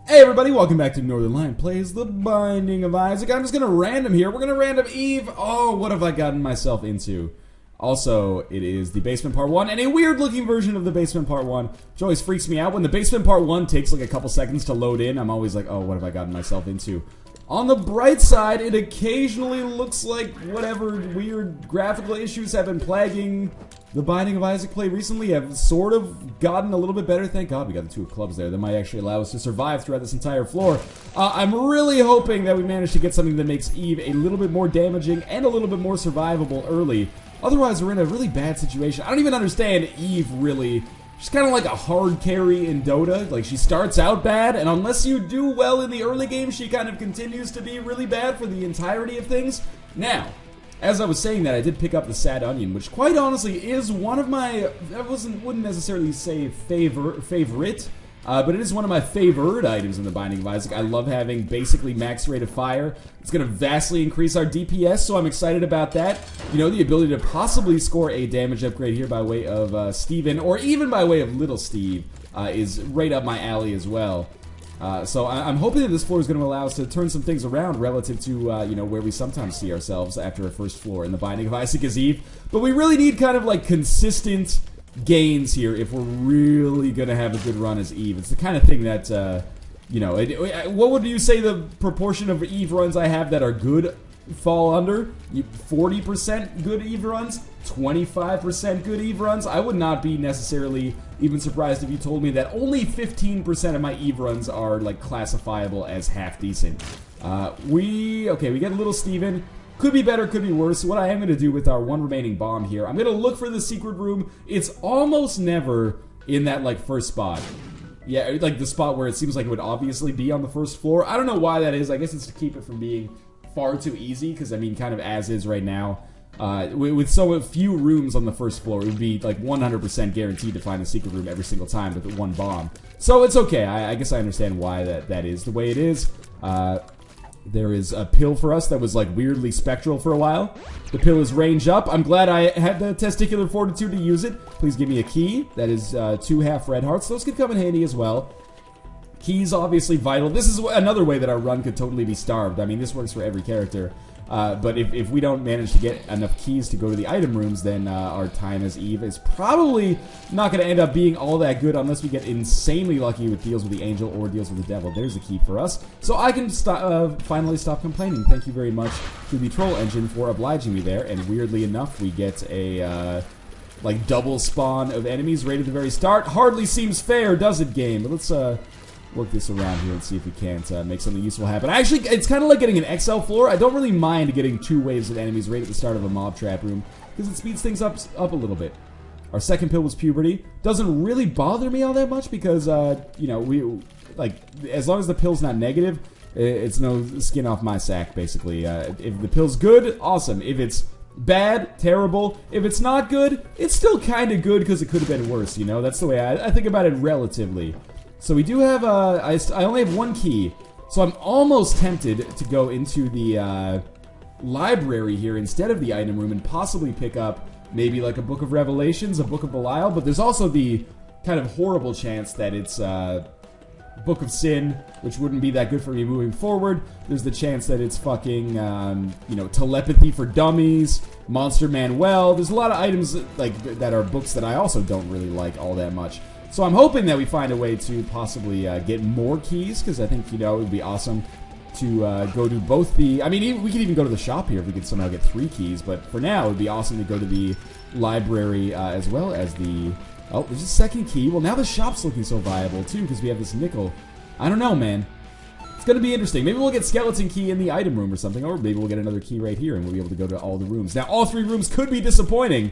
Hey everybody, welcome back to Northernlion Plays The Binding of Isaac. I'm just gonna random here. We're gonna random Eve. Oh, what have I gotten myself into? Also, it is the Basement Part 1, and a weird looking version of the Basement Part 1, which always freaks me out. When the Basement Part 1 takes like a couple seconds to load in, I'm always like, oh, what have I gotten myself into? On the bright side, it occasionally looks like whatever weird graphical issues have been plaguing the Binding of Isaac play recently have sort of gotten a little bit better. Thank God we got the two clubs there. That might actually allow us to survive throughout this entire floor. I'm really hoping that we manage to get something that makes Eve a little bit more damaging and a little bit more survivable early. Otherwise, we're in a really bad situation. I don't even understand Eve, really. She's kind of like a hard carry in Dota. Like, she starts out bad, and unless you do well in the early game, she kind of continues to be really bad for the entirety of things. Now, as I was saying that, I did pick up the Sad Onion, which quite honestly is one of my, wouldn't necessarily say favorite, but it is one of my favored items in the Binding of Isaac. I love having basically max rate of fire. It's going to vastly increase our DPS, so I'm excited about that. You know, the ability to possibly score a damage upgrade here by way of Steven, or even by way of Little Steve, is right up my alley as well. So I'm hoping that this floor is going to allow us to turn some things around relative to, you know, where we sometimes see ourselves after a first floor in the Binding of Isaac as Eve. But we really need kind of like consistent gains here if we're really going to have a good run as Eve. It's the kind of thing that, you know, what would you say the proportion of Eve runs I have that are good fall under? 40% good Eve runs? 25% good Eve runs? I would not be necessarily even surprised if you told me that only 15% of my Eve runs are like classifiable as half decent. We get a little Steven. Could be better, could be worse. What I am going to do with our one remaining bomb here, I'm going to look for the secret room. It's almost never in that like first spot. Yeah, like the spot where it seems like it would obviously be on the first floor. I don't know why that is. I guess it's to keep it from being far too easy, because I mean, kind of as is right now. With so few rooms on the first floor, it would be like 100% guaranteed to find the secret room every single time with the one bomb. So it's okay. I guess I understand why that is the way it is. There is a pill for us that was like weirdly spectral for a while. The pill is range up. I'm glad I had the testicular fortitude to use it. Please give me a key. That is 2 half red hearts. Those could come in handy as well. Keys obviously vital. This is another way that our run could totally be starved. I mean, this works for every character. But if we don't manage to get enough keys to go to the item rooms, then our time as Eve is probably not going to end up being all that good unless we get insanely lucky with deals with the angel or deals with the devil. There's a key for us. So I can finally stop complaining. Thank you very much to the troll engine for obliging me there. And weirdly enough, we get a like double spawn of enemies right at the very start. Hardly seems fair, does it, game? But let's work this around here and see if we can't make something useful happen. Actually, it's kind of like getting an XL floor. I don't really mind getting 2 waves of enemies right at the start of a mob trap room, because it speeds things up a little bit. Our second pill was puberty. Doesn't really bother me all that much because, you know, we like as long as the pill's not negative, it's no skin off my sack, basically. If the pill's good, awesome. If it's bad, terrible. If it's not good, it's still kind of good because it could have been worse, you know? That's the way I think about it relatively. So we do have, I only have 1 key, so I'm almost tempted to go into the library here instead of the item room and possibly pick up maybe like a Book of Revelations, a Book of Belial, but there's also the kind of horrible chance that it's Book of Sin, which wouldn't be that good for me moving forward. There's the chance that it's fucking, you know, Telepathy for Dummies, Monster Manuel. There's a lot of items that are books that I also don't really like all that much. So I'm hoping that we find a way to possibly get more keys, because I think, you know, it would be awesome to go to both the... I mean, we could even go to the shop here if we could somehow get 3 keys, but for now, it would be awesome to go to the library as well as the... Oh, there's a 2nd key. Well, now the shop's looking so viable, too, because we have this nickel. I don't know, man. It's going to be interesting. Maybe we'll get skeleton key in the item room or something, or maybe we'll get another key right here, and we'll be able to go to all the rooms. Now, all 3 rooms could be disappointing.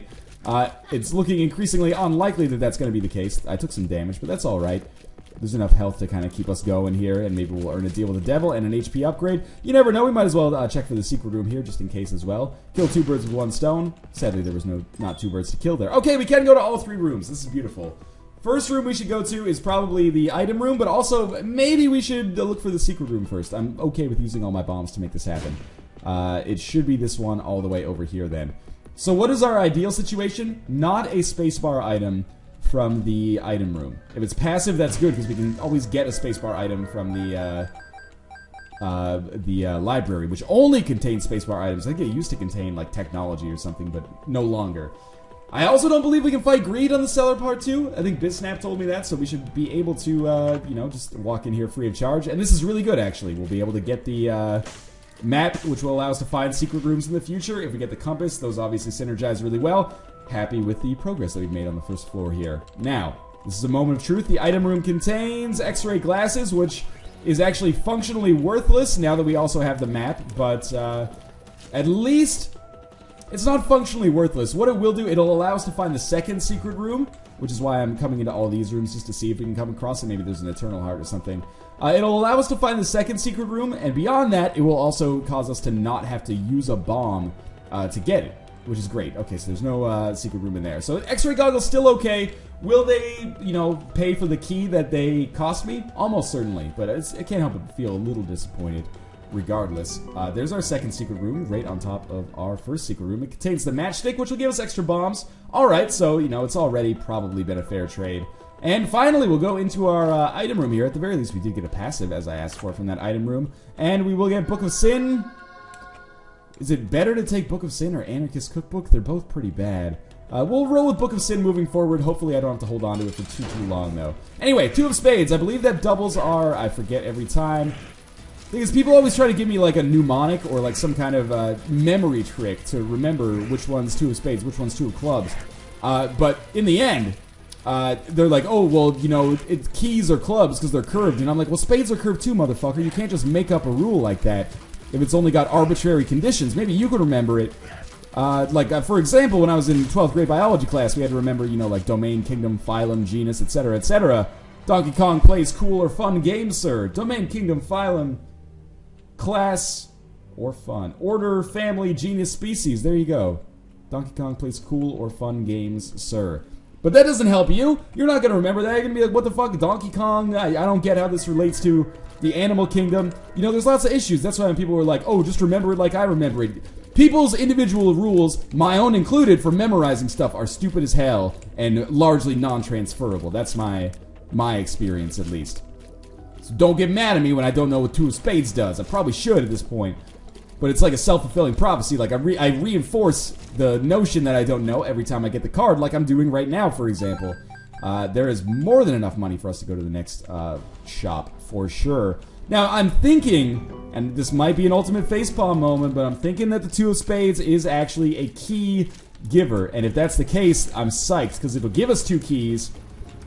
It's looking increasingly unlikely that that's going to be the case. I took some damage, but that's alright. There's enough health to kind of keep us going here, and maybe we'll earn a deal with the devil and an HP upgrade. You never know, we might as well check for the secret room here, just in case as well. Kill 2 birds with 1 stone. Sadly, there was not 2 birds to kill there. Okay, we can go to all 3 rooms. This is beautiful. First room we should go to is probably the item room, but also maybe we should look for the secret room first. I'm okay with using all my bombs to make this happen. It should be this one all the way over here then. So what is our ideal situation? Not a spacebar item from the item room. If it's passive, that's good, because we can always get a spacebar item from the library, which only contains spacebar items. I think it used to contain, like, technology or something, but no longer. I also don't believe we can fight greed on the cellar part 2. I think BitSnap told me that, so we should be able to, you know, just walk in here free of charge. And this is really good, actually. We'll be able to get the map, which will allow us to find secret rooms in the future. If we get the compass, those obviously synergize really well. Happy with the progress that we've made on the first floor here. Now, this is a moment of truth. The item room contains X-ray glasses, which is actually functionally worthless now that we also have the map, but at least it's not functionally worthless. What it will do, it'll allow us to find the second secret room, which is why I'm coming into all these rooms just to see if we can come across it. Maybe there's an Eternal Heart or something. It'll allow us to find the second secret room, and beyond that, it will also cause us to not have to use a bomb to get it, which is great. Okay, so there's no secret room in there. So X-ray goggles still okay. Will they, you know, pay for the key that they cost me? Almost certainly, but I can't help but feel a little disappointed regardless. There's our second secret room right on top of our first secret room. It contains the matchstick, which will give us extra bombs. Alright, so, you know, it's already probably been a fair trade. And finally, we'll go into our item room here. At the very least, we did get a passive, as I asked for, from that item room. And we will get Book of Sin. Is it better to take Book of Sin or Anarchist Cookbook? They're both pretty bad. We'll roll with Book of Sin moving forward. Hopefully I don't have to hold on to it for too long, though. Anyway, 2 of Spades. I believe that doubles are... I forget every time. Because people always try to give me, like, a mnemonic or, like, some kind of memory trick to remember which one's 2 of Spades, which one's 2 of Clubs. But in the end... they're like, oh, well, you know, keys are clubs because they're curved. And I'm like, well, spades are curved too, motherfucker. You can't just make up a rule like that if it's only got arbitrary conditions. Maybe you could remember it. For example, when I was in 12th grade biology class, we had to remember, you know, like domain, kingdom, phylum, genus, etc., etc. Donkey Kong plays cool or fun games, sir. Domain, kingdom, phylum, class, or fun. Order, family, genus, species. There you go. Donkey Kong plays cool or fun games, sir. But that doesn't help you. You're not going to remember that. You're going to be like, what the fuck, Donkey Kong? I don't get how this relates to the animal kingdom. You know, there's lots of issues. That's why when people were like, oh, just remember it like I remember it. People's individual rules, my own included, for memorizing stuff are stupid as hell and largely non-transferable. That's my experience, at least. So don't get mad at me when I don't know what 2 of Spades does. I probably should at this point. But it's like a self-fulfilling prophecy. Like, I reinforce the notion that I don't know every time I get the card, like I'm doing right now, for example. There is more than enough money for us to go to the next shop, for sure. Now, I'm thinking, and this might be an ultimate facepalm moment, but I'm thinking that the 2 of Spades is actually a key giver. And if that's the case, I'm psyched, because it'll give us 2 keys.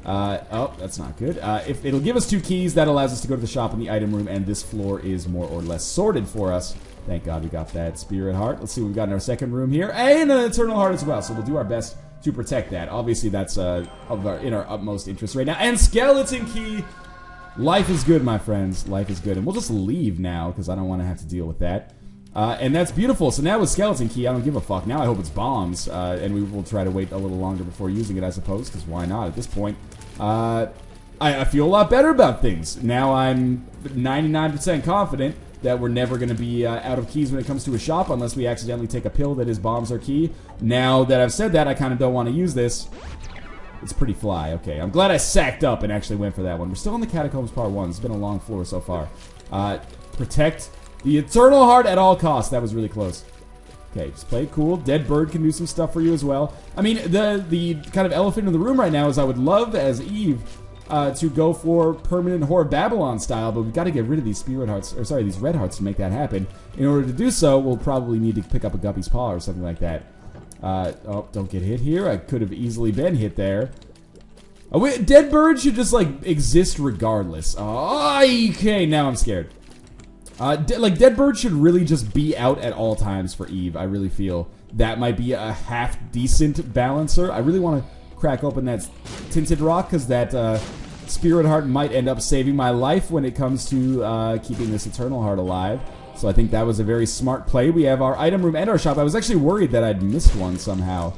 Oh, that's not good. If it'll give us 2 keys, that allows us to go to the shop in the item room, and this floor is more or less sorted for us. Thank God we got that Spirit Heart. Let's see what we've got in our second room here. And an Eternal Heart as well, so we'll do our best to protect that. Obviously, that's in our utmost interest right now. And Skeleton Key! Life is good, my friends. Life is good. And we'll just leave now, because I don't want to have to deal with that. And that's beautiful. So now with Skeleton Key, I don't give a fuck. Now I hope it's bombs. And we will try to wait a little longer before using it, I suppose, because why not at this point? I feel a lot better about things. Now I'm 99% confident that we're never going to be out of keys when it comes to a shop unless we accidentally take a pill that is bombs are key. Now that I've said that, I kind of don't want to use this. It's pretty fly. Okay, I'm glad I sacked up and actually went for that one. We're still in the Catacombs Part 1. It's been a long floor so far. Protect the Eternal Heart at all costs. That was really close. Okay, just play it cool. Dead Bird can do some stuff for you as well. I mean, the kind of elephant in the room right now is I would love, as Eve, to go for permanent Whore Babylon style, but we've got to get rid of these Spirit Hearts, or sorry, these Red Hearts to make that happen. In order to do so, we'll probably need to pick up a Guppy's Paw or something like that. Oh, don't get hit here. I could have easily been hit there. Dead Bird should just, like, exist regardless. Okay, now I'm scared. Dead Bird should really just be out at all times for Eve. I really feel that might be a half-decent balancer. I really want to crack open that Tinted Rock, because that Spirit Heart might end up saving my life when it comes to keeping this Eternal Heart alive. So I think that was a very smart play. We have our item room and our shop. I was actually worried that I'd missed one somehow.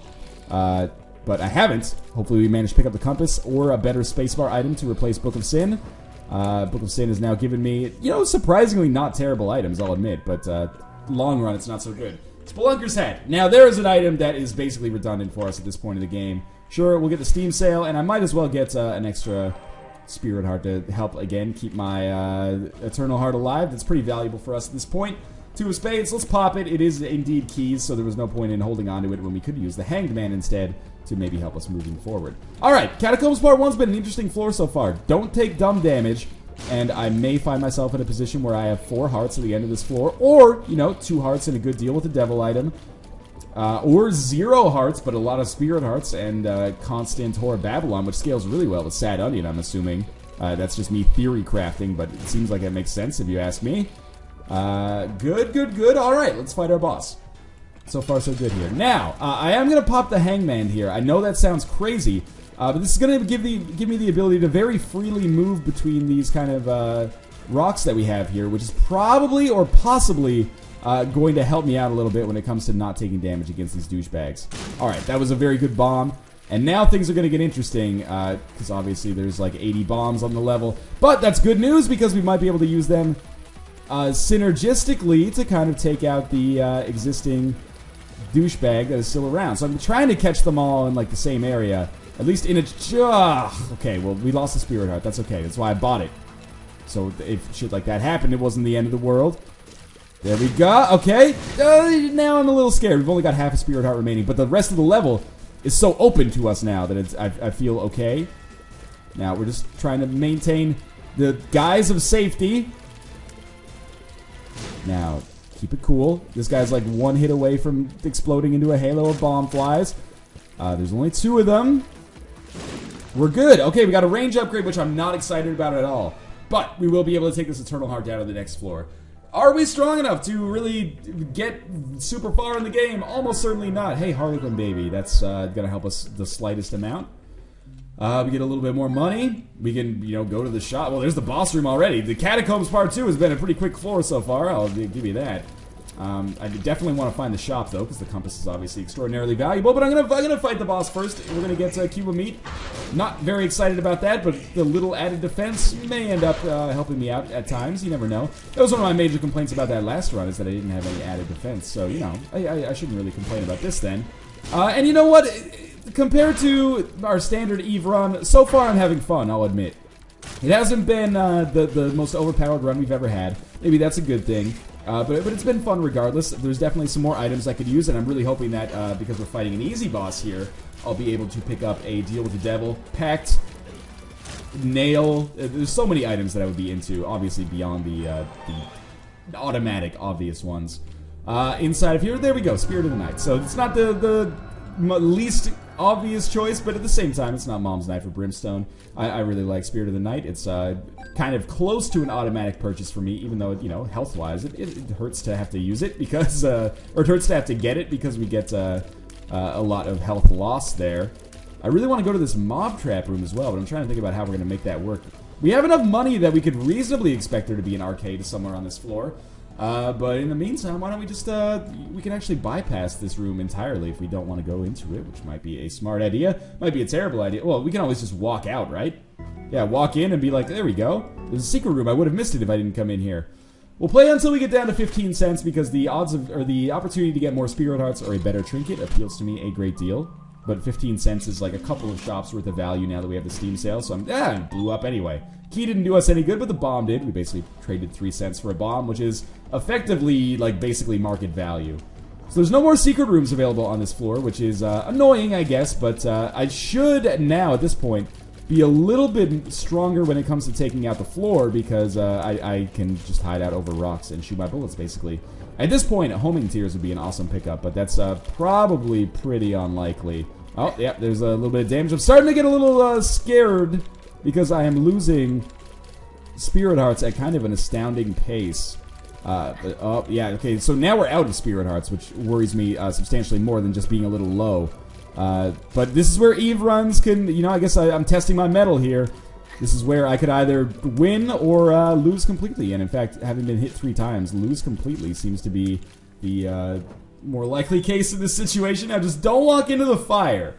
But I haven't. Hopefully we managed to pick up the compass or a better spacebar item to replace Book of Sin. Book of Sin has now given me, you know, surprisingly not terrible items, I'll admit. But long run, it's not so good. Spelunker's Head. Now there is an item that is basically redundant for us at this point in the game. Sure, we'll get the Steam Sale, and I might as well get an extra Spirit Heart to help, again, keep my Eternal Heart alive. That's pretty valuable for us at this point. 2 of spades, let's pop it. It is indeed keys, so there was no point in holding on to it when we could use the Hanged Man instead to maybe help us moving forward. Alright, Catacombs Part 1's been an interesting floor so far. Don't take dumb damage, and I may find myself in a position where I have 4 hearts at the end of this floor, or, you know, 2 hearts and a good deal with the Devil item, or 0 hearts, but a lot of Spirit Hearts, and constant Whore of Babylon, which scales really well with Sad Onion, I'm assuming. That's just me theory crafting, but it seems like it makes sense if you ask me. Good. Alright, let's fight our boss. So far, so good here. Now, I am going to pop the Hangman here. I know that sounds crazy, but this is going to give me the ability to very freely move between these kind of rocks that we have here, which is probably or possibly going to help me out a little bit when it comes to not taking damage against these douchebags. Alright, that was a very good bomb. And now things are going to get interesting, because obviously there's like 80 bombs on the level. But that's good news, because we might be able to use them synergistically to kind of take out the existing douchebag that is still around. So I'm trying to catch them all in like the same area, at least in a... okay, well, we lost the Spirit Heart. That's okay. That's why I bought it. So if shit like that happened, it wasn't the end of the world. There we go. Okay. Now I'm a little scared. We've only got half a Spirit Heart remaining, but the rest of the level is so open to us now that it's, I feel okay. Now we're just trying to maintain the guise of safety. Now, keep it cool. This guy's like 1 hit away from exploding into a halo of bomb flies. There's only 2 of them. We're good. Okay, we got a range upgrade, which I'm not excited about at all. But we will be able to take this Eternal Heart down to the next floor. Are we strong enough to really get super far in the game? Almost certainly not. Hey, Harlequin baby, that's gonna help us the slightest amount. We get a little bit more money. We can, you know, go to the shop. Well, there's the boss room already. The Catacombs Part 2 has been a pretty quick floor so far. I'll give you that. I definitely want to find the shop, though, because the compass is obviously extraordinarily valuable. But I'm gonna fight the boss first. We're gonna get a cube of meat. Not very excited about that, but the little added defense may end up helping me out at times. You never know. That was one of my major complaints about that last run, is that I didn't have any added defense. So, you know, I shouldn't really complain about this then. And you know what? Compared to our standard Eve run, so far I'm having fun, I'll admit. It hasn't been the most overpowered run we've ever had. Maybe that's a good thing. But it's been fun regardless. There's definitely some more items I could use, and I'm really hoping that because we're fighting an easy boss here, I'll be able to pick up a Deal with the Devil, Pact, Nail. There's so many items that I would be into, obviously beyond the automatic, obvious ones. Inside of here, there we go, Spirit of the Night. So it's not the least obvious choice, but at the same time, it's not Mom's Knife or Brimstone. I really like Spirit of the Night. It's kind of close to an automatic purchase for me, even though, you know, health-wise, it hurts to have to use it because, or it hurts to have to get it because we get a lot of health loss there. I really want to go to this mob trap room as well, but I'm trying to think about how we're going to make that work. We have enough money that we could reasonably expect there to be an arcade somewhere on this floor. But in the meantime, why don't we just, we can actually bypass this room entirely if we don't want to go into it, which might be a smart idea, might be a terrible idea. Well, we can always just walk out, right? Yeah, walk in and be like, there we go. There's a secret room. I would have missed it if I didn't come in here. We'll play until we get down to 15 cents because the odds of, or the opportunity to get more Spirit Hearts or a better trinket appeals to me a great deal. But 15 cents is like a couple of shops worth of value now that we have the Steam sale, so it blew up anyway. Key didn't do us any good, but the bomb did. We basically traded 3 cents for a bomb, which is effectively, like, basically market value. So there's no more secret rooms available on this floor, which is annoying, I guess, but I should now, at this point, be a little bit stronger when it comes to taking out the floor, because I can just hide out over rocks and shoot my bullets, basically. At this point, homing tears would be an awesome pickup, but that's probably pretty unlikely. Oh, yeah, there's a little bit of damage. I'm starting to get a little scared because I am losing Spirit Hearts at kind of an astounding pace. Oh, yeah, okay, so now we're out of Spirit Hearts, which worries me substantially more than just being a little low. But this is where Eve runs can, you know, I guess I'm testing my mettle here. This is where I could either win or lose completely. And in fact, having been hit 3 times, lose completely seems to be the more likely case in this situation. Now, just don't walk into the fire.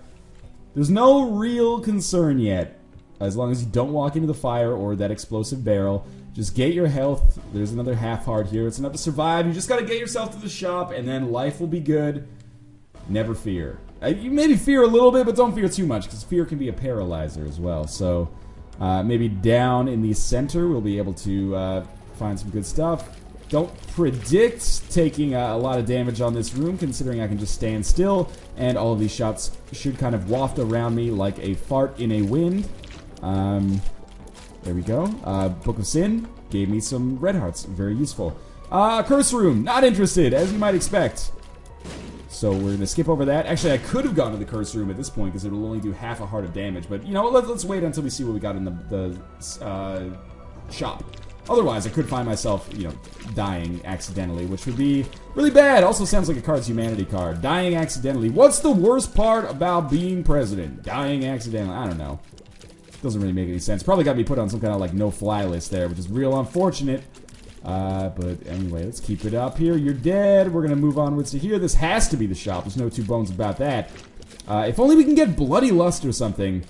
There's no real concern yet. As long as you don't walk into the fire or that explosive barrel, just get your health. There's another half heart here. It's enough to survive. You just got to get yourself to the shop, and then life will be good. Never fear. You maybe fear a little bit, but don't fear too much, because fear can be a paralyzer as well. So maybe down in the center, we'll be able to find some good stuff. Don't predict taking a lot of damage on this room, considering I can just stand still, and all of these shots should kind of waft around me like a fart in a wind. There we go. Book of Sin gave me some red hearts. Very useful. Curse room. Not interested, as you might expect. So we're going to skip over that. Actually, I could have gone to the curse room at this point, because it will only do half a heart of damage. But, you know, let's wait until we see what we got in the shop. Otherwise, I could find myself, you know, dying accidentally, which would be really bad. Also sounds like a Cards Humanity card. Dying accidentally. What's the worst part about being president? Dying accidentally. I don't know. Doesn't really make any sense. Probably got me put on some kind of, like, no-fly list there, which is real unfortunate. But anyway, let's keep it up here. You're dead. We're going to move onwards to here. This has to be the shop. There's no two bones about that. If only we can get Bloody Lust or something.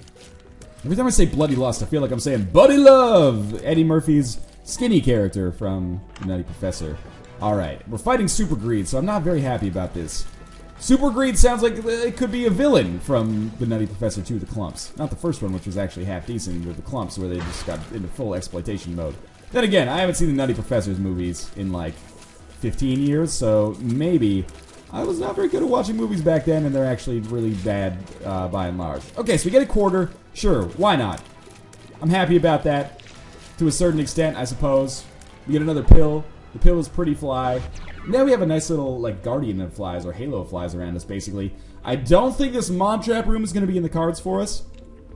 Every time I say Bloody Lust, I feel like I'm saying Buddy Love! Eddie Murphy's skinny character from The Nutty Professor. Alright, we're fighting Super Greed, so I'm not very happy about this. Super Greed sounds like it could be a villain from The Nutty Professor 2, The Clumps. Not the first one, which was actually half decent, with The Clumps, where they just got into full exploitation mode. Then again, I haven't seen the Nutty Professor's movies in like 15 years, so maybe I was not very good at watching movies back then, and they're actually really bad by and large. Okay, so we get a quarter. Sure, why not? I'm happy about that. To a certain extent, I suppose. We get another pill. The pill is pretty fly. Now we have a nice little, like, guardian of flies, or halo of flies around us, basically. I don't think this mob trap room is going to be in the cards for us.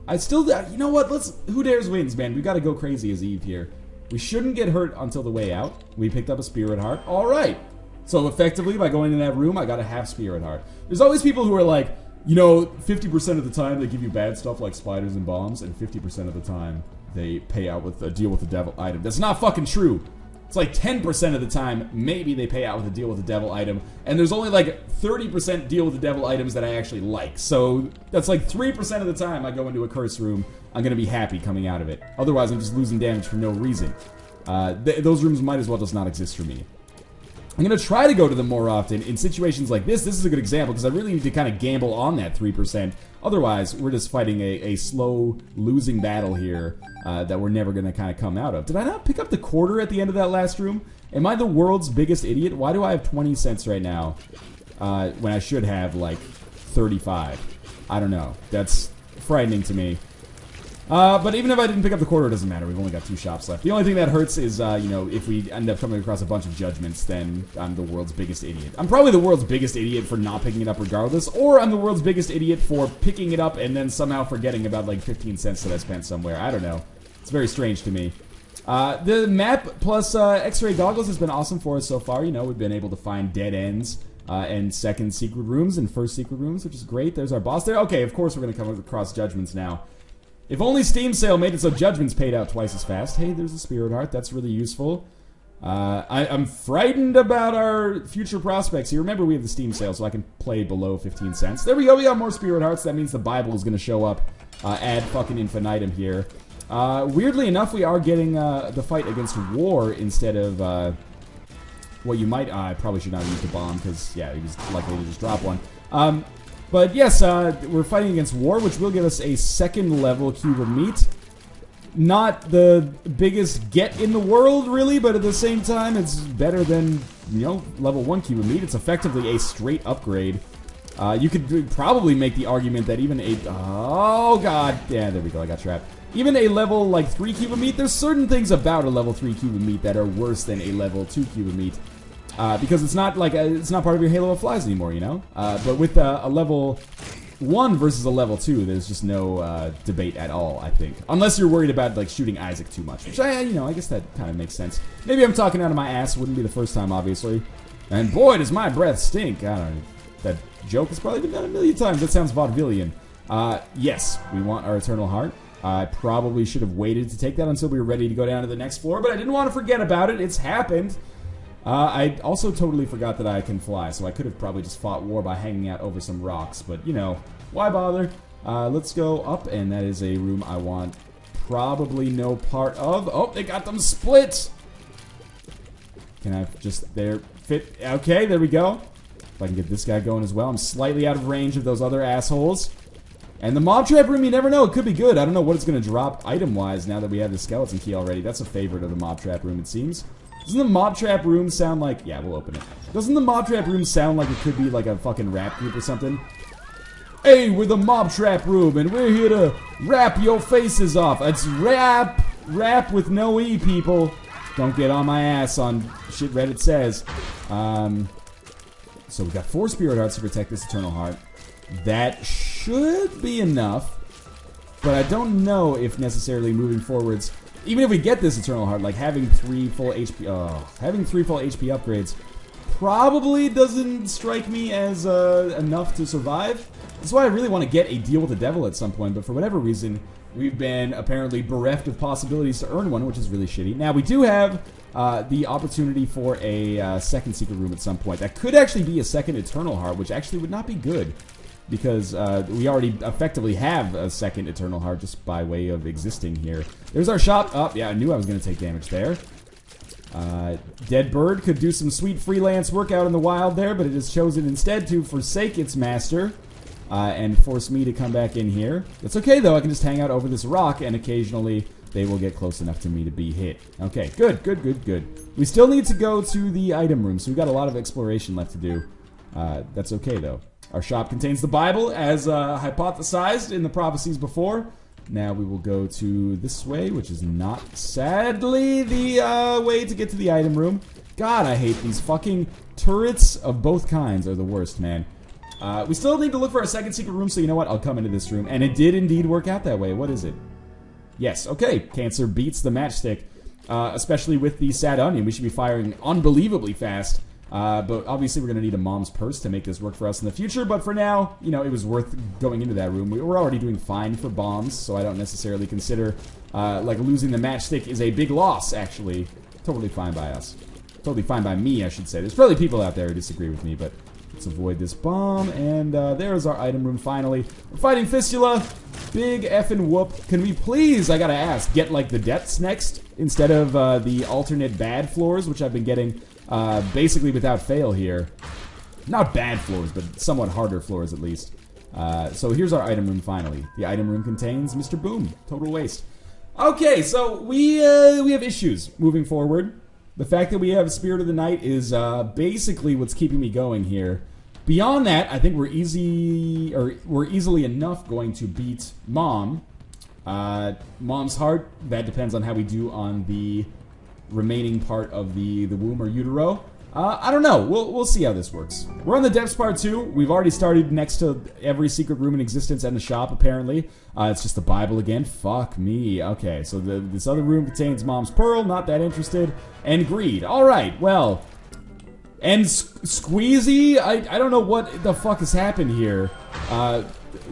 I still, you know what, who dares wins, man. We got to go crazy as Eve here. We shouldn't get hurt until the way out. We picked up a spirit heart. Alright. So effectively, by going in that room, I got a half spirit heart. There's always people who are like, you know, 50% of the time they give you bad stuff like spiders and bombs, and 50% of the time they pay out with a deal with the devil item. That's not fucking true. It's like 10% of the time, maybe they pay out with a deal with the devil item, and there's only like 30% deal with the devil items that I actually like. So that's like 3% of the time I go into a curse room, I'm gonna be happy coming out of it. Otherwise, I'm just losing damage for no reason. Those rooms might as well just not exist for me. I'm going to try to go to them more often in situations like this. This is a good example because I really need to kind of gamble on that 3%. Otherwise, we're just fighting a slow losing battle here that we're never going to kind of come out of. Did I not pick up the quarter at the end of that last room? Am I the world's biggest idiot? Why do I have 20 cents right now when I should have like 35? I don't know. That's frightening to me. But even if I didn't pick up the quarter, it doesn't matter. We've only got 2 shops left. The only thing that hurts is, you know, if we end up coming across a bunch of judgments, then I'm the world's biggest idiot. I'm probably the world's biggest idiot for not picking it up regardless, or I'm the world's biggest idiot for picking it up and then somehow forgetting about, like, 15 cents that I spent somewhere. I don't know. It's very strange to me. The map plus X-ray goggles has been awesome for us so far. You know, we've been able to find dead ends and second secret rooms and first secret rooms, which is great. There's our boss there. Okay, of course we're going to come across judgments now. If only Steam Sale made it so judgments paid out twice as fast. Hey, there's a spirit heart. That's really useful. I'm frightened about our future prospects here. Remember, we have the Steam Sale, so I can play below 15 cents. There we go. We got more spirit hearts. That means the Bible is going to show up ad fucking infinitum here. Weirdly enough, we are getting the fight against war instead of what you might... I probably should not use the bomb because, yeah, he was likely to just drop one. But yes, we're fighting against war, which will give us a 2nd level cube of meat. Not the biggest get in the world, really, but at the same time, it's better than, you know, level 1 cube of meat. It's effectively a straight upgrade. You could probably make the argument that even a... Oh, God. Yeah, there we go. I got trapped. Even a level, like, 3 cube of meat, there's certain things about a level 3 cube of meat that are worse than a level 2 cube of meat. Because it's not like it's not part of your Halo of Flies anymore, you know. But with a level 1 versus a level 2, there's just no debate at all. I think, unless you're worried about like shooting Isaac too much, which I guess that kind of makes sense. Maybe I'm talking out of my ass. Wouldn't be the first time, obviously. And boy, does my breath stink. I don't know. That joke has probably been done a million times. That sounds vaudevillian. Yes, we want our Eternal Heart. I probably should have waited to take that until we were ready to go down to the next floor, but I didn't want to forget about it. It's happened. I also totally forgot that I can fly, so I could have probably just fought war by hanging out over some rocks, but, you know, why bother? Let's go up, and that is a room I want probably no part of. Oh, they got them split! Can I just, fit? Okay, there we go. If I can get this guy going as well. I'm slightly out of range of those other assholes. And the mob trap room, you never know. It could be good. I don't know what it's going to drop item-wise now that we have the skeleton key already. That's a favorite of the mob trap room, it seems. Doesn't the mob trap room sound like... Yeah, we'll open it. Doesn't the mob trap room sound like it could be like a fucking rap group or something? Hey, we're the mob trap room, and we're here to rap your faces off. It's rap. Rap with no E, people. Don't get on my ass on shit Reddit says. So we've got 4 spirit hearts to protect this eternal heart. That should be enough, but I don't know if necessarily moving forwards, even if we get this eternal heart, like having 3 full HP upgrades probably doesn't strike me as enough to survive. That's why I really want to get a deal with the devil at some point, but for whatever reason, we've been apparently bereft of possibilities to earn one, which is really shitty. Now, we do have the opportunity for a second secret room at some point. That could actually be a second eternal heart, which actually would not be good, because we already effectively have a second eternal heart just by way of existing here. There's our shop. Oh, yeah, I knew I was going to take damage there. Dead Bird could do some sweet freelance work out in the wild there, but it has chosen instead to forsake its master and force me to come back in here. It's okay, though. I can just hang out over this rock, and occasionally they will get close enough to me to be hit. Okay, good, good, good, good. We still need to go to the item room, so we've got a lot of exploration left to do. That's okay, though. Our shop contains the Bible, as hypothesized in the prophecies before. Now we will go to this way, which is not, sadly, the way to get to the item room. God, I hate these fucking turrets of both kinds are the worst, man. We still need to look for a second secret room, so you know what? I'll come into this room. And it did indeed work out that way. What is it? Yes, okay. Cancer beats the matchstick, especially with the sad onion. We should be firing unbelievably fast. But obviously we're going to need a mom's purse to make this work for us in the future. But for now, you know, it was worth going into that room. We're already doing fine for bombs, so I don't necessarily consider, like, losing the matchstick is a big loss, actually. Totally fine by us. Totally fine by me, I should say. There's probably people out there who disagree with me, but let's avoid this bomb. And there's our item room, finally. We're fighting Fistula. Big effing whoop. Can we please, I gotta ask, get, like, the depths next instead of the alternate bad floors, which I've been getting... basically without fail here. Not bad floors, but somewhat harder floors at least. So here's our item room finally. The item room contains Mr. Boom. Total waste. Okay, so we have issues moving forward. The fact that we have Spirit of the Night is basically what's keeping me going here. Beyond that, I think we're easily enough going to beat Mom. Mom's Heart, that depends on how we do on the remaining part of the womb or utero. I don't know. We'll see how this works. We're on the depths part 2. We've already started next to every secret room in existence and the shop, apparently. It's just the Bible again. Fuck me. Okay, so this other room contains Mom's Pearl. Not that interested. And Greed. Alright, well. And Squeezy? I don't know what the fuck has happened here.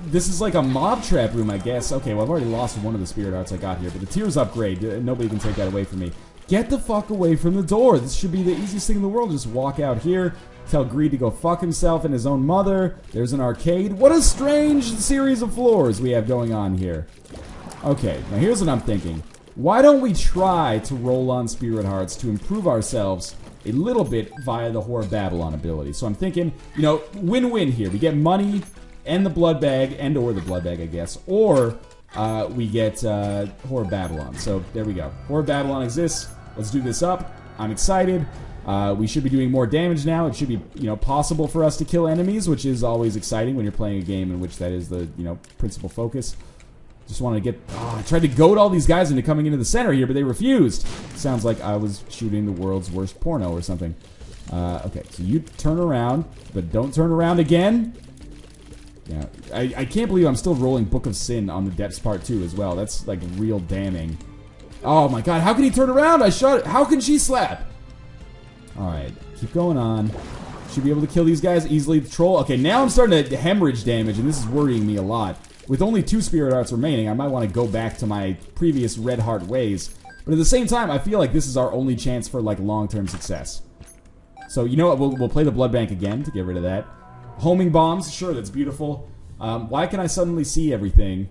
This is like a mob trap room, I guess. Okay, well, I've already lost one of the spirit hearts I got here, but the Tears upgrade. Nobody can take that away from me. Get the fuck away from the door. This should be the easiest thing in the world. Just walk out here, tell Greed to go fuck himself and his own mother. There's an arcade. What a strange series of floors we have going on here. Okay, now here's what I'm thinking. Why don't we try to roll on spirit hearts to improve ourselves a little bit via the Whore of Babylon ability? So I'm thinking, you know, win-win here. We get money and the blood bag, and or the blood bag, I guess, or we get Whore of Babylon. So there we go. Whore of Babylon exists. Let's do this up. I'm excited. We should be doing more damage now. It should be, you know, possible for us to kill enemies, which is always exciting when you're playing a game in which that is the, you know, principal focus. Just wanted to get... I tried to goad all these guys into coming into the center here, but they refused. Sounds like I was shooting the world's worst porno or something. Okay, so you turn around, but don't turn around again. Yeah, I can't believe I'm still rolling Book of Sin on the Depths Part 2 as well. That's, like, real damning. Oh my god, how can he turn around? I shot it. How can she slap? Alright, keep going on. Should be able to kill these guys easily. The troll. Okay, now I'm starting to hemorrhage damage, and this is worrying me a lot. With only 2 spirit hearts remaining, I might want to go back to my previous red heart ways. But at the same time, I feel like this is our only chance for, like, long-term success. So, you know what? We'll play the blood bank again to get rid of that. Homing bombs. Sure, that's beautiful. Why can I suddenly see everything?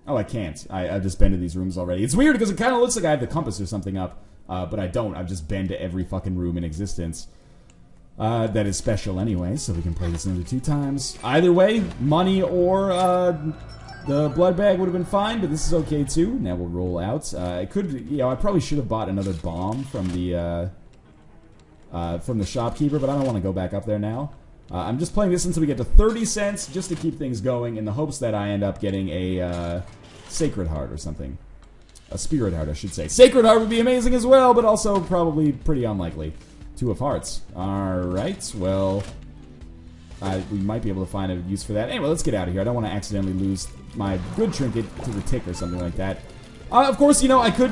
Oh, I can't. I've just been to these rooms already. It's weird because it kind of looks like I have the compass or something up, but I don't. I've just been to every fucking room in existence. That is special anyway, so we can play this another 2 times. Either way, money or the blood bag would have been fine, but this is okay too. Now we'll roll out. I probably should have bought another bomb from the shopkeeper, but I don't want to go back up there now. I'm just playing this until we get to 30 cents, just to keep things going, in the hopes that I end up getting a Sacred Heart or something. A Spirit Heart, I should say. Sacred Heart would be amazing as well, but also probably pretty unlikely. 2 of Hearts. Alright, well, we might be able to find a use for that. Anyway, let's get out of here. I don't want to accidentally lose my good trinket to the tick or something like that. Of course, you know, I could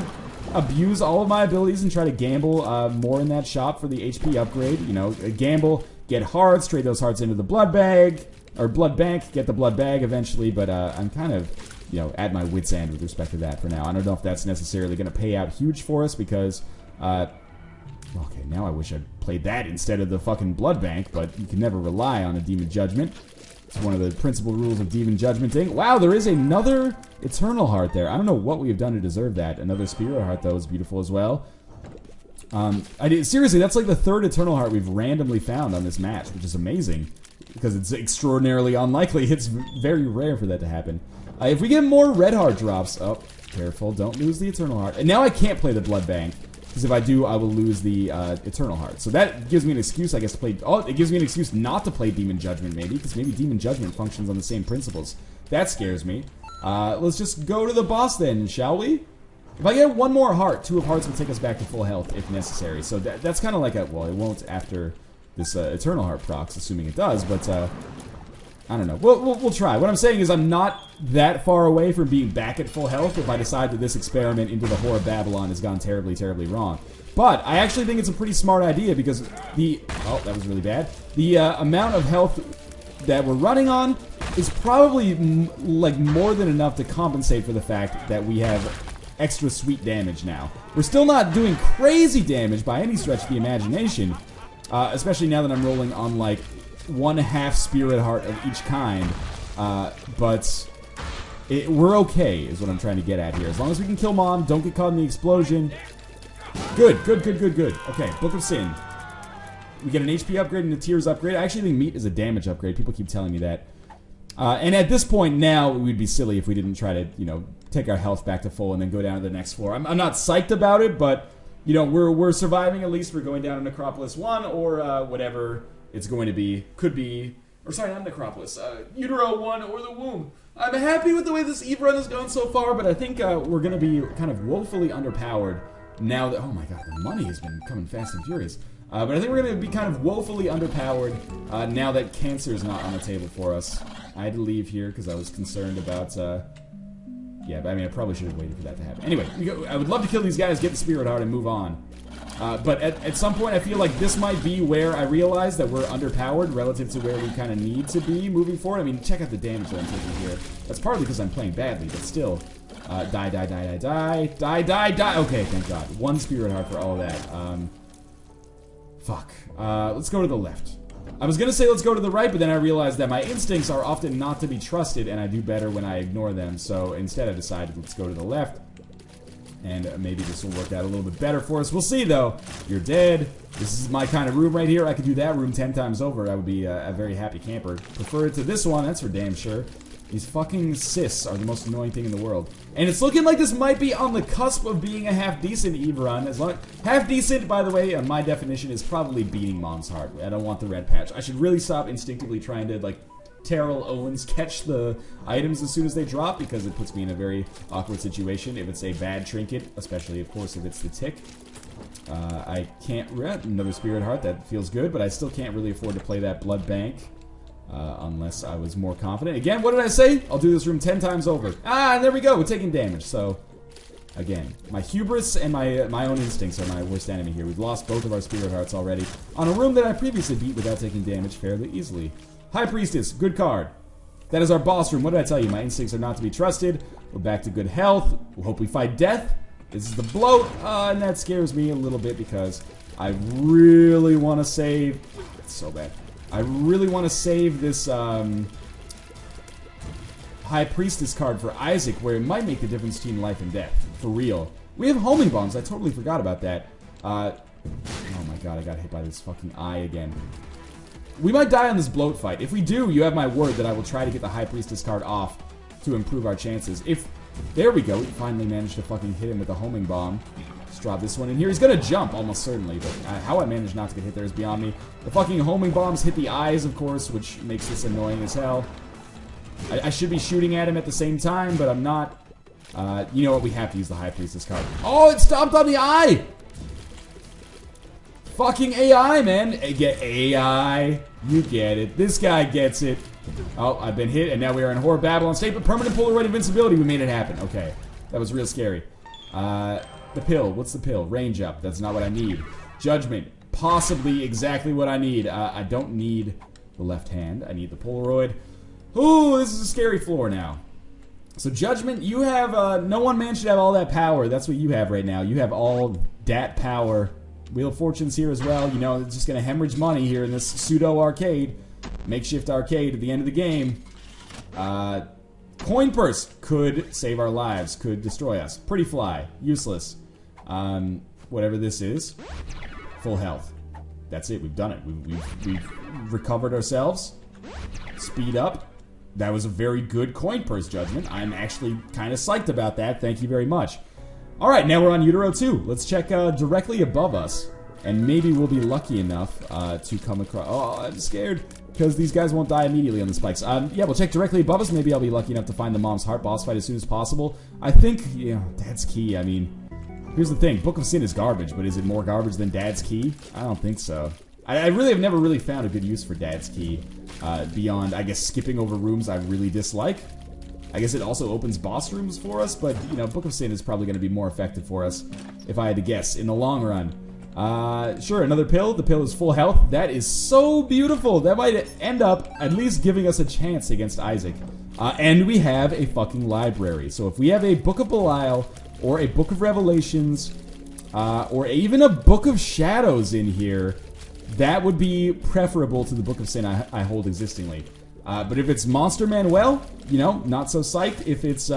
abuse all of my abilities and try to gamble more in that shop for the HP upgrade. You know, gamble, get hearts, trade those hearts into the blood bag, or blood bank, get the blood bag eventually, but I'm kind of, you know, at my wit's end with respect to that for now. I don't know if that's necessarily going to pay out huge for us because, okay, now I wish I'd played that instead of the fucking blood bank, but you can never rely on a Demon Judgment. It's one of the principal rules of Demon Judgmenting. Wow, there is another Eternal Heart there. I don't know what we have done to deserve that. Another Spirit Heart, though, is beautiful as well. Seriously, that's like the 3rd Eternal Heart we've randomly found on this match, which is amazing, because it's extraordinarily unlikely. It's very rare for that to happen. If we get more red heart drops... Oh, careful, don't lose the Eternal Heart. And now I can't play the blood bank, because if I do, I will lose the Eternal Heart. So that gives me an excuse, I guess, to play... Oh, it gives me an excuse not to play Demon Judgment, maybe, because maybe Demon Judgment functions on the same principles. That scares me. Let's just go to the boss then, shall we? If I get 1 more heart, 2 of Hearts will take us back to full health, if necessary. So that's kind of like a... Well, it won't after this Eternal Heart procs, assuming it does, but... I don't know. We'll try. What I'm saying is I'm not that far away from being back at full health if I decide that this experiment into the Whore of Babylon has gone terribly, terribly wrong. But I actually think it's a pretty smart idea because the... Oh, that was really bad. The amount of health that we're running on is probably like more than enough to compensate for the fact that we have extra sweet damage now. We're still not doing crazy damage by any stretch of the imagination, especially now that I'm rolling on like 1/2 Spirit Heart of each kind, but we're okay, is what I'm trying to get at here. As long as we can kill Mom, don't get caught in the explosion. Good. Okay, Book of Sin. We get an HP upgrade and a Tears upgrade. I actually think Meat is a damage upgrade. People keep telling me that. And at this point now, we'd be silly if we didn't try to, you know, take our health back to full and then go down to the next floor. I'm not psyched about it, but, you know, we're surviving at least. We're going down to Necropolis 1 or whatever it's going to be. Could be... Or sorry, not Necropolis. Utero 1 or the Womb. I'm happy with the way this Eve run has gone so far, but I think we're going to be kind of woefully underpowered now that... Oh my god, the money has been coming fast and furious. But I think we're going to be kind of woefully underpowered now that cancer is not on the table for us. I had to leave here because I was concerned about... yeah, but I mean, I probably should have waited for that to happen. Anyway, I would love to kill these guys, get the Spirit Heart, and move on. But at some point, I feel like this might be where I realize that we're underpowered relative to where we kind of need to be moving forward. I mean, check out the damage that I'm taking here. That's partly because I'm playing badly, but still. Die. Okay, thank God. 1 Spirit Heart for all of that. Fuck. Let's go to the left. I was going to say let's go to the right, but then I realized that my instincts are often not to be trusted, and I do better when I ignore them. So instead I decided let's go to the left. And maybe this will work out a little bit better for us. We'll see, though. You're dead. This is my kind of room right here. I could do that room 10 times over. I would be a very happy camper. Prefer it to this one, that's for damn sure. These fucking cysts are the most annoying thing in the world. And it's looking like this might be on the cusp of being a half-decent Eve run. Half-decent, by the way, my definition is probably beating Mom's heart. I don't want the red patch. I should really stop instinctively trying to, like, Terrell Owens catch the items as soon as they drop, because it puts me in a very awkward situation if it's a bad trinket, especially, of course, if it's the tick. I can't... Another Spirit Heart, that feels good, but I still can't really afford to play that Blood Bank. Unless I was more confident. Again, what did I say? I'll do this room 10 times over. Ah, and there we go. We're taking damage. So, again, my hubris and my own instincts are my worst enemy here. We've lost both of our Spirit Hearts already on a room that I previously beat without taking damage fairly easily. High Priestess, good card. That is our boss room. What did I tell you? My instincts are not to be trusted. We're back to good health. We'll hope we fight death. This is the bloat, and that scares me a little bit because I really want to save... It's so bad. I really want to save this High Priestess card for Isaac, where it might make the difference between life and death. For real. We have homing bombs. I totally forgot about that. Oh my god, I got hit by this fucking eye again. We might die on this bloat fight. If we do, you have my word that I will try to get the High Priestess card off to improve our chances. If... There we go. We finally managed to fucking hit him with a homing bomb. Let's drop this one in here. He's gonna jump, almost certainly, but how I managed not to get hit there is beyond me. The fucking homing bombs hit the eyes, of course, which makes this annoying as hell. I should be shooting at him at the same time, but I'm not. You know what? We have to use the High Priestess card. Oh, it stomped on the eye! Fucking AI, man. Get AI. You get it. This guy gets it. Oh, I've been hit, and now we are in Horror Babylon State, but permanent Polaroid invincibility. We made it happen. Okay. That was real scary. The pill. What's the pill? Range up. That's not what I need. Judgment. Possibly exactly what I need. I don't need the left hand. I need the Polaroid. Ooh, this is a scary floor now. So Judgment, you have, no one man should have all that power. That's what you have right now. You have all that power. Wheel of Fortune's here as well. You know, it's just going to hemorrhage money here in this pseudo-arcade. Makeshift arcade at the end of the game. Coin Purse could save our lives. Could destroy us. Pretty Fly. Useless. Whatever this is. Full health. That's it. We've done it. We've recovered ourselves. Speed up. That was a very good Coin Purse Judgment. I'm actually kind of psyched about that. Thank you very much. Alright, now we're on Utero 2. Let's check directly above us. And maybe we'll be lucky enough to come across... Oh, I'm scared. Because these guys won't die immediately on the spikes. Yeah, we'll check directly above us. Maybe I'll be lucky enough to find the Mom's Heart boss fight as soon as possible. I think, you know, Dad's Key. I mean, here's the thing. Book of Sin is garbage, but is it more garbage than Dad's Key? I don't think so. I really have never really found a good use for Dad's Key. Beyond, I guess, skipping over rooms I really dislike. I guess it also opens boss rooms for us, but, you know, Book of Sin is probably going to be more effective for us, if I had to guess, in the long run. Sure, another pill. The pill is full health. That is so beautiful. That might end up at least giving us a chance against Isaac. And we have a fucking library. So if we have a Book of Belial, or a Book of Revelations, or even a Book of Shadows in here, that would be preferable to the Book of Sin I hold existingly. But if it's Monster Manuel, you know, not so psyched. If it's,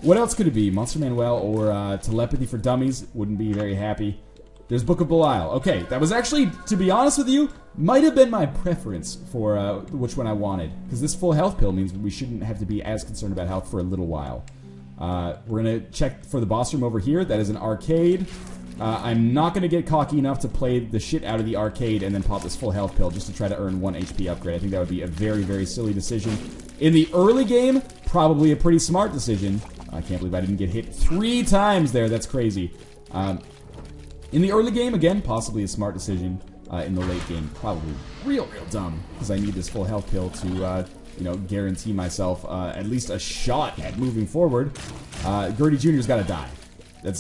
what else could it be? Monster Manuel or Telepathy for Dummies, wouldn't be very happy. There's Book of Belial. Okay, that was actually, to be honest with you, might have been my preference for which one I wanted. Because this full health pill means we shouldn't have to be as concerned about health for a little while. We're going to check for the boss room over here. That is an arcade. I'm not going to get cocky enough to play the shit out of the arcade and then pop this full health pill just to try to earn 1 HP upgrade. I think that would be a very, very silly decision. In the early game, probably a pretty smart decision. I can't believe I didn't get hit 3 times there. That's crazy. In the early game, again, possibly a smart decision. In the late game, probably real dumb. Because I need this full health pill to, you know, guarantee myself at least a shot at moving forward. Gertie Jr.'s got to die.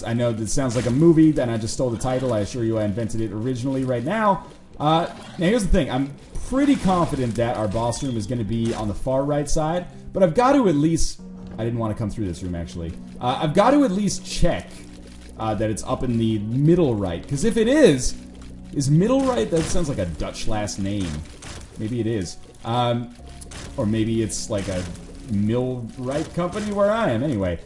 I know this sounds like a movie, and I just stole the title. I assure you I invented it originally right now. Now, here's the thing. I'm pretty confident that our boss room is going to be on the far right side, but I've got to at least... I didn't want to come through this room, actually. I've got to at least check that it's up in the middle right, because if it is middle right? That sounds like a Dutch last name. Maybe it is. Or maybe it's like a millwright company where I am. Anyway.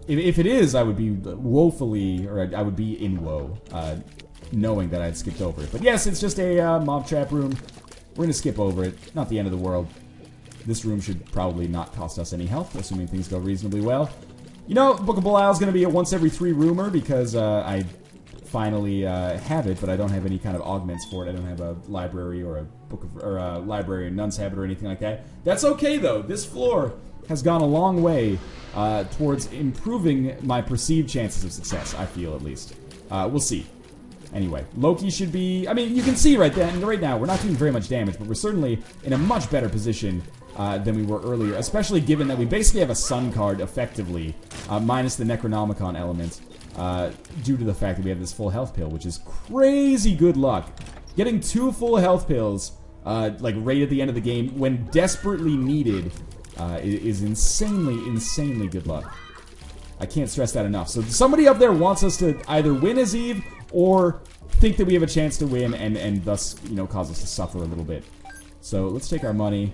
If it is, I would be woefully, or I would be in woe, knowing that I'd skipped over it. But yes, it's just a mob trap room. We're going to skip over it. Not the end of the world. This room should probably not cost us any health, assuming things go reasonably well. You know, Book of Belial is going to be a once every 3 roomer because I finally have it, but I don't have any kind of augments for it. I don't have a library or a book of, or a library and Nun's Habit or anything like that. That's okay though. This floor has gone a long way towards improving my perceived chances of success, I feel at least. We'll see. Anyway, Loki should be... I mean, you can see right now, we're not doing very much damage, but we're certainly in a much better position than we were earlier, especially given that we basically have a Sun card, effectively, minus the Necronomicon element, due to the fact that we have this full health pill, which is crazy good luck. Getting 2 full health pills, like right at the end of the game, when desperately needed... is insanely good luck. I can't stress that enough. So somebody up there wants us to either win as Eve or think that we have a chance to win and thus, you know, cause us to suffer a little bit. So let's take our money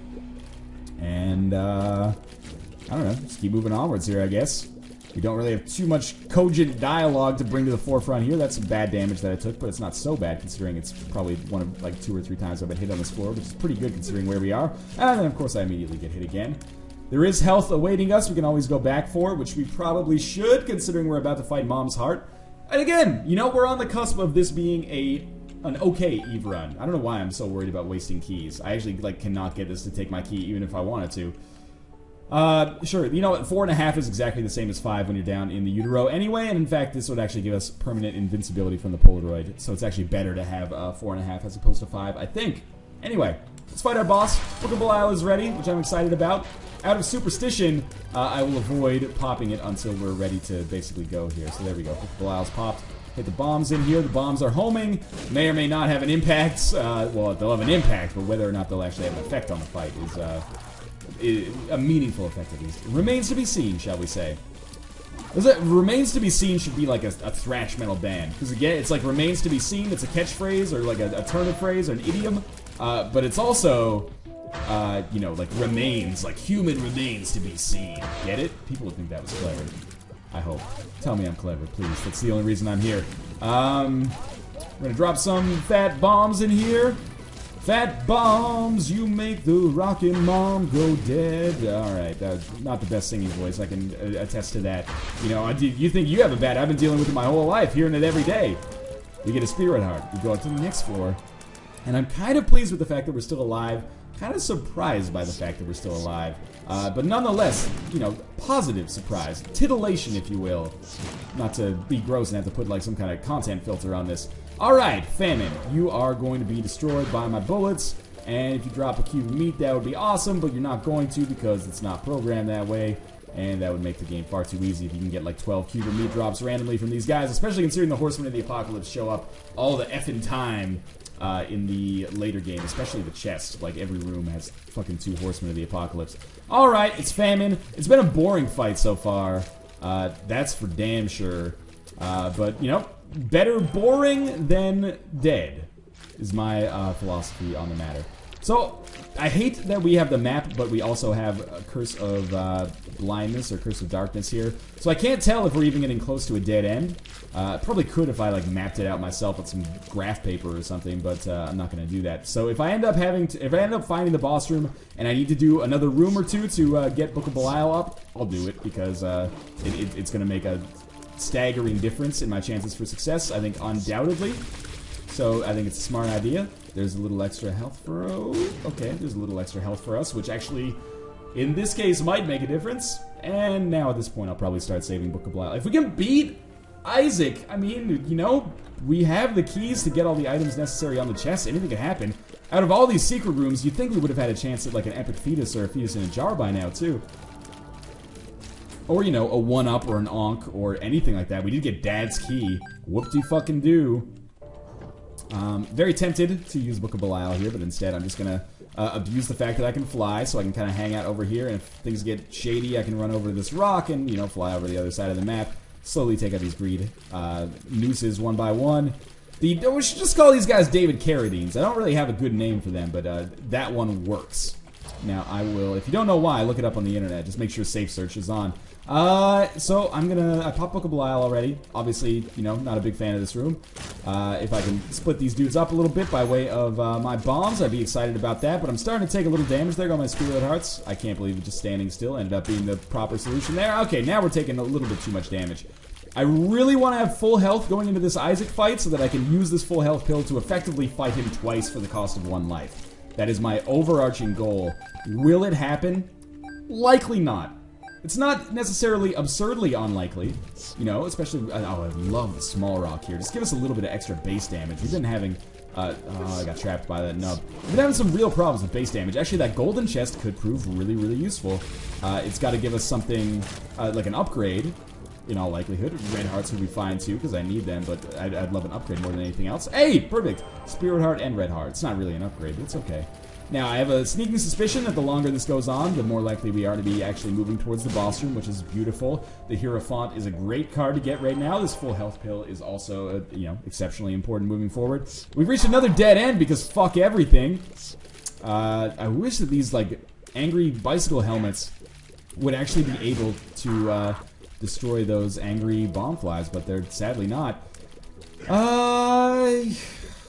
and, I don't know, just keep moving onwards here, I guess. We don't really have too much cogent dialogue to bring to the forefront here. That's some bad damage that I took, but it's not so bad considering it's probably one of like 2 or 3 times I've been hit on this floor, which is pretty good considering where we are. And then, of course, I immediately get hit again. There is health awaiting us. We can always go back for it, which we probably should, considering we're about to fight Mom's Heart. And again, you know, we're on the cusp of this being an okay Eve run. I don't know why I'm so worried about wasting keys. I actually, like, cannot get this to take my key even if I wanted to. Sure, you know what, 4.5 is exactly the same as 5 when you're down in the utero anyway, and in fact, this would actually give us permanent invincibility from the Polaroid, so it's actually better to have 4.5 as opposed to 5, I think. Anyway, let's fight our boss. Book of Belial is ready, which I'm excited about. Out of superstition, I will avoid popping it until we're ready to basically go here. So there we go, Book of Belial's popped. Hit the bombs in here, the bombs are homing, may or may not have an impact, well, they'll have an impact, but whether or not they'll actually have an effect on the fight is, a meaningful effect at least. Remains to be seen, shall we say. Remains to be seen should be like a thrash metal band. Because again, it's like remains to be seen, it's a catchphrase or like a turn of phrase or an idiom. But it's also, you know, like remains, like human remains to be seen. Get it? People would think that was clever. I hope. Tell me I'm clever, please. That's the only reason I'm here. We're gonna drop some fat bombs in here. Fat bombs, you make the rockin' mom go dead. Alright, not the best singing voice, I can attest to that. You know, you think you have a bad, I've been dealing with it my whole life, hearing it every day. We get a spirit heart, we go up to the next floor. And I'm kind of pleased with the fact that we're still alive. Kind of surprised by the fact that we're still alive. But nonetheless, you know, positive surprise. Titillation, if you will. Not to be gross and have to put like some kind of content filter on this. Alright, Famine, you are going to be destroyed by my bullets, and if you drop a cube of meat, that would be awesome, but you're not going to because it's not programmed that way, and that would make the game far too easy if you can get like 12 cube of meat drops randomly from these guys, especially considering the Horsemen of the Apocalypse show up all the effing time in the later game, especially the chest. Like, every room has fucking 2 Horsemen of the Apocalypse. Alright, it's Famine. It's been a boring fight so far. That's for damn sure. But, you know, better boring than dead is my philosophy on the matter. So, I hate that we have the map, but we also have a Curse of Blindness or Curse of Darkness here. So I can't tell if we're even getting close to a dead end. Probably could if I like mapped it out myself with some graph paper or something, but I'm not going to do that. So if I end up finding the boss room and I need to do another room or two to get Book of Belial up, I'll do it because it's going to make a staggering difference in my chances for success, I think, undoubtedly. So I think it's a smart idea. There's a little extra health for... okay, there's a little extra health for us, which actually, in this case, might make a difference. And now at this point, I'll probably start saving Book of Belial. If we can beat Isaac, I mean, you know, we have the keys to get all the items necessary on the chest. Anything can happen. Out of all these secret rooms, you'd think we would have had a chance at like an epic fetus or a fetus in a jar by now, too. Or, you know, a 1-up or an onk or anything like that. We did get Dad's key. Whoop-de-fucking-do. Very tempted to use Book of Belial here, but instead I'm just gonna abuse the fact that I can fly, so I can kind of hang out over here, and if things get shady, I can run over to this rock and, you know, fly over the other side of the map, slowly take out these greed nooses one by one. We should just call these guys David Carradines. I don't really have a good name for them, but that one works. Now, I will, if you don't know why, look it up on the internet. Just make sure safe search is on. So I popped Book of Belial already. Obviously, you know, not a big fan of this room. If I can split these dudes up a little bit by way of my bombs, I'd be excited about that. But I'm starting to take a little damage there on my Spirit Hearts. I can't believe it, just standing still ended up being the proper solution there. Okay, now we're taking a little bit too much damage. I really want to have full health going into this Isaac fight so that I can use this full health pill to effectively fight him twice for the cost of 1 life. That is my overarching goal. Will it happen? Likely not. It's not necessarily absurdly unlikely, you know, especially, oh, I love the small rock here. Just give us a little bit of extra base damage. We've been having, oh, I got trapped by that nub. We've been having some real problems with base damage. Actually, that golden chest could prove really, really useful. It's got to give us something, like an upgrade, in all likelihood. Red hearts would be fine too, because I need them, but I'd love an upgrade more than anything else. Hey, perfect! Spirit heart and red heart. It's not really an upgrade, but it's okay. Now, I have a sneaking suspicion that the longer this goes on, the more likely we are to be actually moving towards the boss room, which is beautiful. The Hierophant is a great card to get right now. This full health pill is also, you know, exceptionally important moving forward. We've reached another dead end because fuck everything. I wish that these, like, angry bicycle helmets would actually be able to destroy those angry bomb flies, but they're sadly not.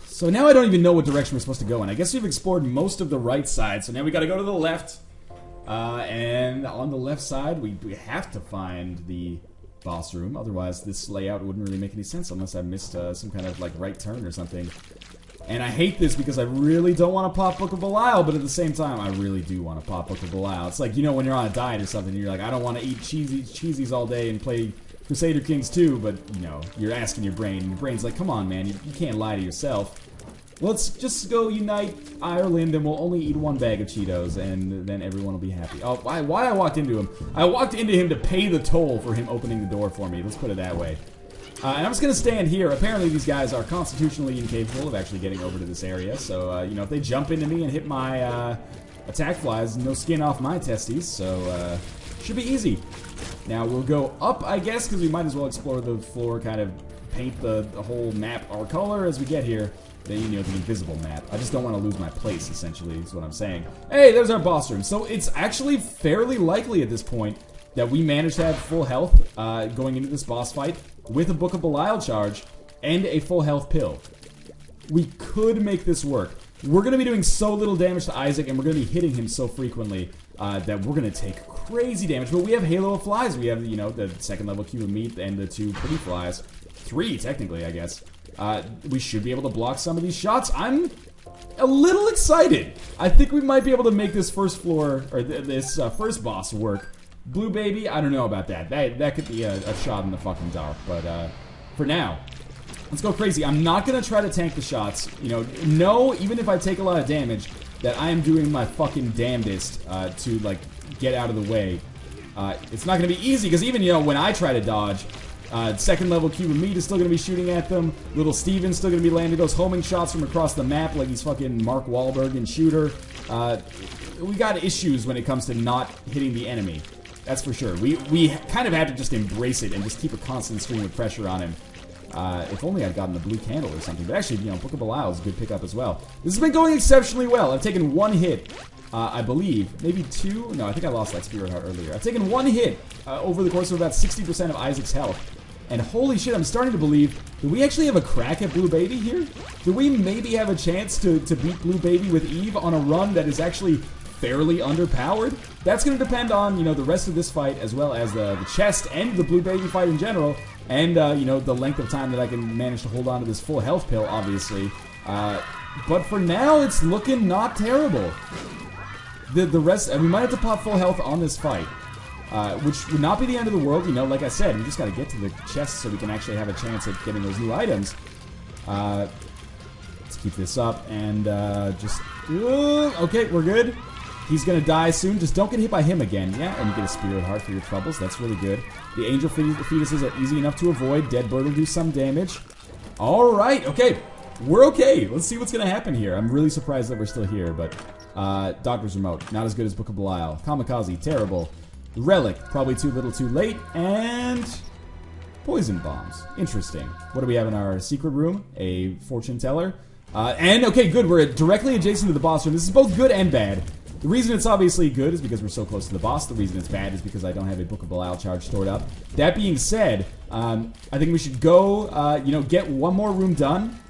So now I don't even know what direction we're supposed to go in. I guess we've explored most of the right side, so now we gotta go to the left. And on the left side, we have to find the boss room. Otherwise, this layout wouldn't really make any sense unless I missed some kind of, like, right turn or something. And I hate this because I really don't want to pop Book of Belial, but at the same time, I really do want to pop Book of Belial. It's like, you know, when you're on a diet or something, you're like, I don't want to eat cheesies all day and play Crusader Kings 2, but, you know, you're asking your brain, and your brain's like, come on, man, you can't lie to yourself. Let's just go unite Ireland, and we'll only eat one bag of Cheetos, and then everyone will be happy. Oh, why I walked into him? I walked into him to pay the toll for him opening the door for me. Let's put it that way. And I'm just going to stand here. Apparently these guys are constitutionally incapable of actually getting over to this area. So, you know, if they jump into me and hit my attack flies, no skin off my testes. So, should be easy. Now, we'll go up, I guess, because we might as well explore the floor, kind of paint the whole map our color as we get here. Then, you know, the invisible map. I just don't want to lose my place, essentially, is what I'm saying. Hey, there's our boss room. So, it's actually fairly likely at this point that we managed to have full health going into this boss fight with a Book of Belial charge and a full health pill. We could make this work. We're going to be doing so little damage to Isaac, and we're going to be hitting him so frequently that we're going to take crazy damage. But we have Halo of Flies. We have, you know, the second level cube of meat and the 2 pretty flies. 3, technically, I guess. We should be able to block some of these shots. I'm a little excited. I think we might be able to make this first floor, or this first boss work. Blue Baby, I don't know about that. That could be a shot in the fucking dark. But for now, let's go crazy. I'm not going to try to tank the shots. You know, even if I take a lot of damage, that I am doing my fucking damnedest to, like, get out of the way. It's not going to be easy, because even, you know, when I try to dodge, second level cube of meat is still going to be shooting at them. Little Steven's still going to be landing those homing shots from across the map like he's fucking Mark Wahlberg in Shooter. We got issues when it comes to not hitting the enemy. That's for sure. We kind of have to just embrace it and just keep a constant stream of pressure on him. If only I'd gotten the blue candle or something. But actually, you know, Book of Belial is a good pickup as well. This has been going exceptionally well. I've taken 1 hit, I believe. Maybe 2? No, I think I lost that Spirit Heart earlier. I've taken 1 hit over the course of about 60% of Isaac's health. And holy shit, I'm starting to believe, do we actually have a crack at Blue Baby here? Do we maybe have a chance to beat Blue Baby with Eve on a run that is actually fairly underpowered? That's going to depend on, you know, the rest of this fight, as well as the chest and the Blue Baby fight in general, and, you know, the length of time that I can manage to hold on to this full health pill, obviously. But for now, it's looking not terrible. The rest, we might have to pop full health on this fight, which would not be the end of the world, you know, like I said, we just got to get to the chest so we can actually have a chance at getting those new items. Let's keep this up, and, just, okay, we're good. He's gonna die soon. Just don't get hit by him again. Yeah, and you get a Spirit Heart for your troubles. That's really good. The Angel Fetuses are easy enough to avoid. Dead Bird will do some damage. Alright, okay. We're okay. Let's see what's gonna happen here. I'm really surprised that we're still here, but... Doctor's Remote. Not as good as Book of Belial. Kamikaze. Terrible. Relic. Probably too little too late. And... Poison Bombs. Interesting. What do we have in our secret room? A Fortune Teller. And, okay, good. We're directly adjacent to the boss room. This is both good and bad. The reason it's obviously good is because we're so close to the boss. The reason it's bad is because I don't have a Book of Belial charge stored up. That being said, I think we should go, you know, get 1 more room done.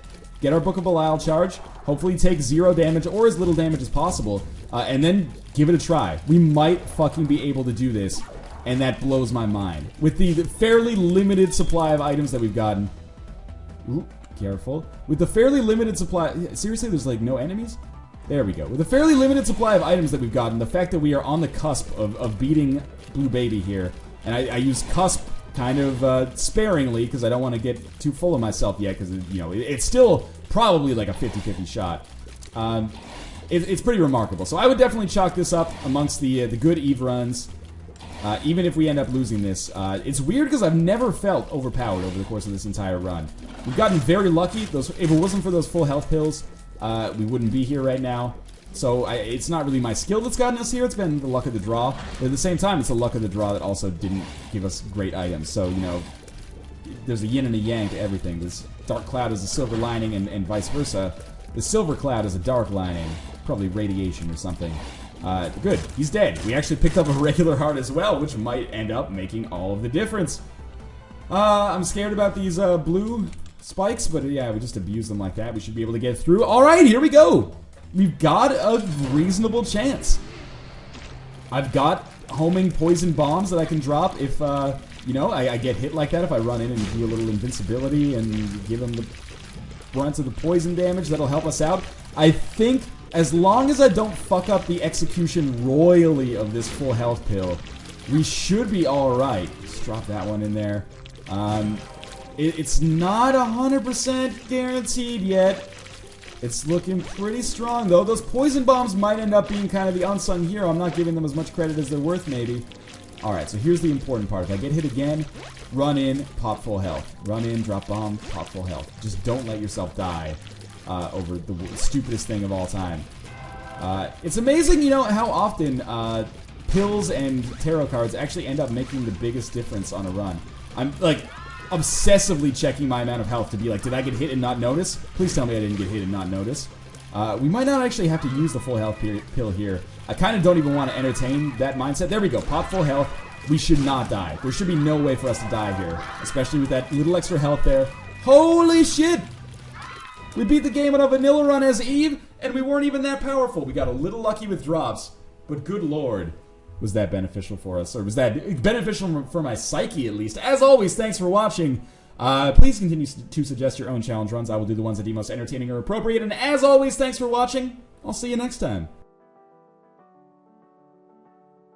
Get our Book of Belial charge. Hopefully take 0 damage or as little damage as possible. And then give it a try. We might fucking be able to do this. And that blows my mind. With the fairly limited supply of items that we've gotten. Ooh, careful. With the fairly limited supply... Seriously, there's like no enemies? There we go. With a fairly limited supply of items that we've gotten, the fact that we are on the cusp of beating Blue Baby here, and I use cusp kind of sparingly because I don't want to get too full of myself yet because, you know, it's still probably like a 50-50 shot. It's pretty remarkable. So I would definitely chalk this up amongst the good Eve runs, even if we end up losing this. It's weird because I've never felt overpowered over the course of this entire run. We've gotten very lucky. If it wasn't for those full health pills, we wouldn't be here right now. So it's not really my skill that's gotten us here. It's been the luck of the draw. But at the same time, it's the luck of the draw that also didn't give us great items. So, you know, there's a yin and a yang to everything. This dark cloud is a silver lining and vice versa. The silver cloud is a dark lining. Probably radiation or something. Good. He's dead. We actually picked up a regular heart as well, which might end up making all of the difference. I'm scared about these blue spikes, but yeah, we just abuse them like that. We should be able to get through. All right, here we go. We've got a reasonable chance. I've got homing poison bombs that I can drop if, you know, I get hit like that. If I run in and do a little invincibility and give them the brunt of the poison damage, that'll help us out. I think as long as I don't fuck up the execution royally of this full health pill, we should be alright. Just drop that one in there. It's not 100% guaranteed yet. It's looking pretty strong, though. Those poison bombs might end up being kind of the unsung hero. I'm not giving them as much credit as they're worth, maybe. Alright, so here's the important part. If I get hit again, run in, pop full health. Run in, drop bomb, pop full health. Just don't let yourself die over the stupidest thing of all time. It's amazing, you know, how often pills and tarot cards actually end up making the biggest difference on a run. I'm, like, obsessively checking my amount of health to be like, did I get hit and not notice? Please tell me I didn't get hit and not notice. We might not actually have to use the full health pill here. I kind of don't even want to entertain that mindset. There we go. Pop full health. We should not die. There should be no way for us to die here, especially with that little extra health there. Holy shit! We beat the game on a vanilla run as Eve, and we weren't even that powerful. We got a little lucky with drops, but good lord, was that beneficial for us? Or was that beneficial for my psyche, at least? As always, thanks for watching. Please continue to suggest your own challenge runs. I will do the ones that are most entertaining or appropriate. And as always, thanks for watching. I'll see you next time.